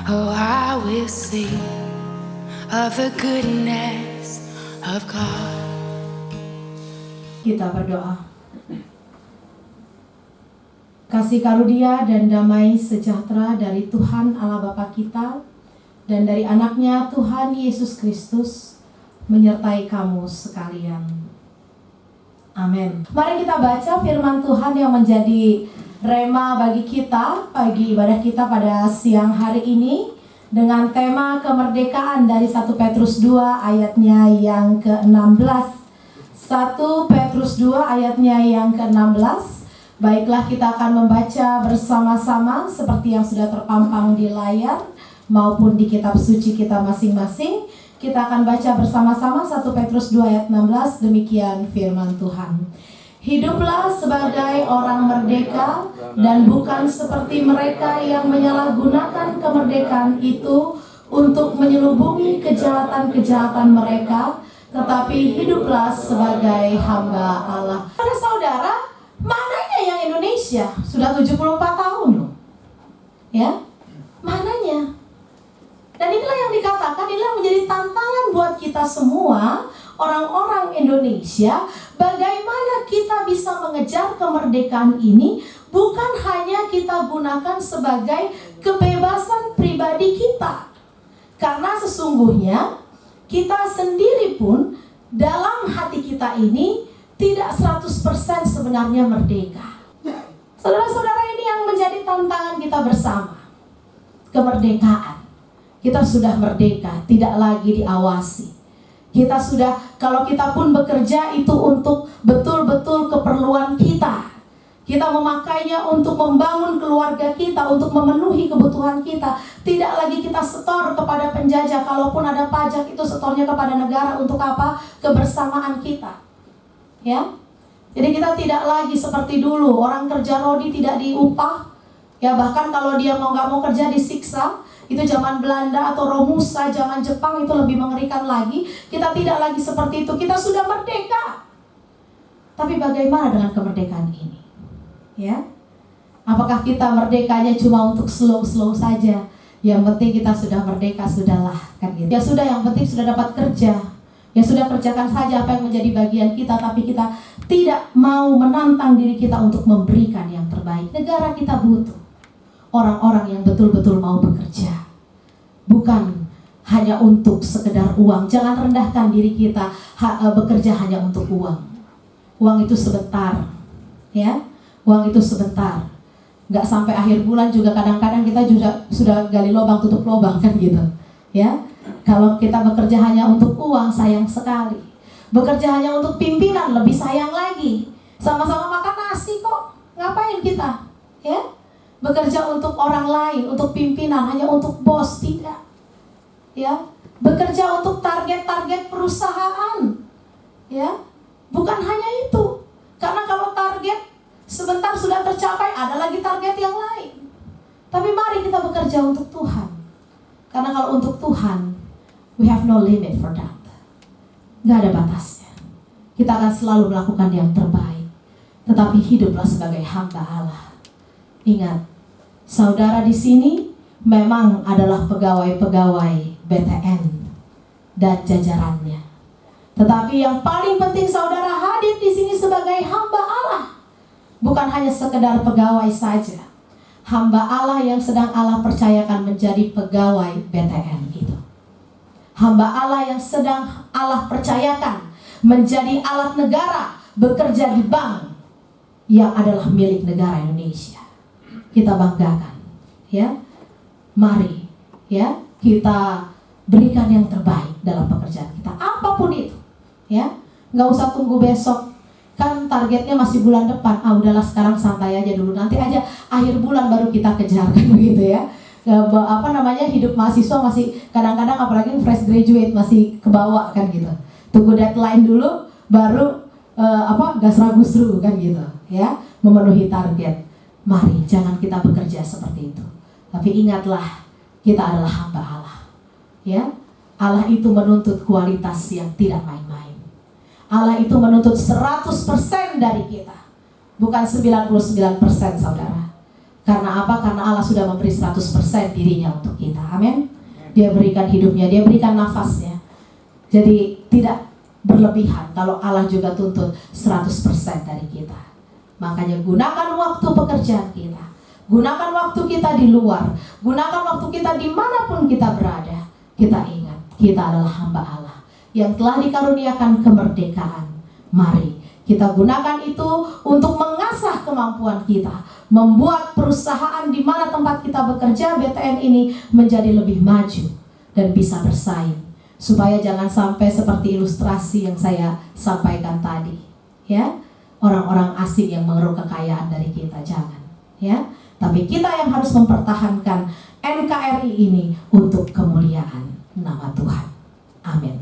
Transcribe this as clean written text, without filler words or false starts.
Oh, I will sing of the goodness of God. Kita berdoa. Kasih karunia dan damai sejahtera dari Tuhan Allah Bapa kita dan dari anaknya Tuhan Yesus Kristus menyertai kamu sekalian. Amin. Mari kita baca firman Tuhan yang menjadi rema bagi kita pagi ibadah kita pada siang hari ini dengan tema kemerdekaan dari 1 Petrus 2 ayatnya yang ke-16. 1 Petrus 2 ayatnya yang ke-16. Baiklah, kita akan membaca bersama-sama seperti yang sudah terpampang di layar maupun di kitab suci kita masing-masing. Kita akan baca bersama-sama 1 Petrus 2 ayat 16, demikian firman Tuhan. Hiduplah sebagai orang merdeka dan bukan seperti mereka yang menyalahgunakan kemerdekaan itu untuk menyelubungi kejahatan-kejahatan mereka, tetapi hiduplah sebagai hamba Allah. Para saudara, mananya yang Indonesia? Sudah 74 tahun loh. Ya, mananya? Dan inilah yang dikatakan, inilah menjadi tantangan buat kita semua, orang-orang Indonesia, bagaimana kita bisa mengejar kemerdekaan ini, bukan hanya kita gunakan sebagai kebebasan pribadi kita. Karena sesungguhnya, kita sendiri pun, dalam hati kita ini, tidak 100% sebenarnya merdeka. Saudara-saudara, ini yang menjadi tantangan kita bersama. Kemerdekaan. Kita sudah merdeka, tidak lagi diawasi. Kita sudah, kalau kita pun bekerja itu untuk betul-betul keperluan kita. Kita memakainya untuk membangun keluarga kita, untuk memenuhi kebutuhan kita. Tidak lagi kita setor kepada penjajah, kalaupun ada pajak itu setornya kepada negara untuk apa? Kebersamaan kita. Ya, jadi kita tidak lagi seperti dulu, orang kerja rodi tidak diupah. Ya, bahkan kalau dia nggak mau kerja disiksa. Itu zaman Belanda atau Romusa, zaman Jepang itu lebih mengerikan lagi. Kita tidak lagi seperti itu, kita sudah merdeka. Tapi bagaimana dengan kemerdekaan ini? Ya, apakah kita merdekanya cuma untuk slow-slow saja? Yang penting kita sudah merdeka, sudahlah, kan gitu. Ya sudah, yang penting sudah dapat kerja. Ya sudah, kerjakan saja apa yang menjadi bagian kita, tapi kita tidak mau menantang diri kita untuk memberikan yang terbaik. Negara kita butuh orang-orang yang betul-betul mau bekerja, bukan hanya untuk sekedar uang. Jangan rendahkan diri kita bekerja hanya untuk uang. Uang itu sebentar, ya. Uang itu sebentar. Nggak sampai akhir bulan juga kadang-kadang kita juga sudah gali lubang tutup lubang, kan gitu, ya. Kalau kita bekerja hanya untuk uang, sayang sekali. Bekerja hanya untuk pimpinan, lebih sayang lagi. Sama-sama makan nasi kok, ngapain kita, ya? Bekerja untuk orang lain, untuk pimpinan, hanya untuk bos, tidak. Ya, bekerja untuk target-target perusahaan. Ya, bukan hanya itu. Karena kalau target sebentar sudah tercapai, ada lagi target yang lain. Tapi mari kita bekerja untuk Tuhan. Karena kalau untuk Tuhan, we have no limit for that. Gak ada batasnya. Kita akan selalu melakukan yang terbaik. Tetapi hiduplah sebagai hamba Allah. Ingat, saudara di sini memang adalah pegawai-pegawai BTN dan jajarannya. Tetapi yang paling penting saudara hadir di sini sebagai hamba Allah. Bukan hanya sekedar pegawai saja. Hamba Allah yang sedang Allah percayakan menjadi pegawai BTN itu. Hamba Allah yang sedang Allah percayakan menjadi alat negara, bekerja di bank yang adalah milik negara Indonesia. Kita banggakan, ya. Mari, ya, kita berikan yang terbaik dalam pekerjaan kita, apapun itu, ya. Nggak usah tunggu besok, kan targetnya masih bulan depan. Udahlah sekarang santai aja dulu, nanti aja akhir bulan baru kita kejar, kan begitu ya. Hidup mahasiswa masih kadang-kadang, apalagi fresh graduate, masih kebawa, kan gitu. Tunggu deadline dulu, baru gasra-gusru, kan gitu, ya, memenuhi target. Mari, jangan kita bekerja seperti itu. Tapi ingatlah, kita adalah hamba Allah. Ya, Allah itu menuntut kualitas yang tidak main-main. Allah itu menuntut 100% dari kita. Bukan 99%, saudara. Karena apa? Karena Allah sudah memberi 100% dirinya untuk kita. Amin. Dia berikan hidupnya, dia berikan nafasnya. Jadi tidak berlebihan kalau Allah juga tuntut 100% dari kita. Makanya gunakan waktu pekerjaan kita, gunakan waktu kita di luar, gunakan waktu kita dimanapun kita berada. Kita ingat, kita adalah hamba Allah yang telah dikaruniakan kemerdekaan. Mari kita gunakan itu untuk mengasah kemampuan kita, membuat perusahaan di mana tempat kita bekerja BTN ini menjadi lebih maju dan bisa bersaing, supaya jangan sampai seperti ilustrasi yang saya sampaikan tadi, ya, orang-orang asing yang mengeruk kekayaan dari kita, jangan, ya. Tapi kita yang harus mempertahankan NKRI ini untuk kemuliaan nama Tuhan. Amin.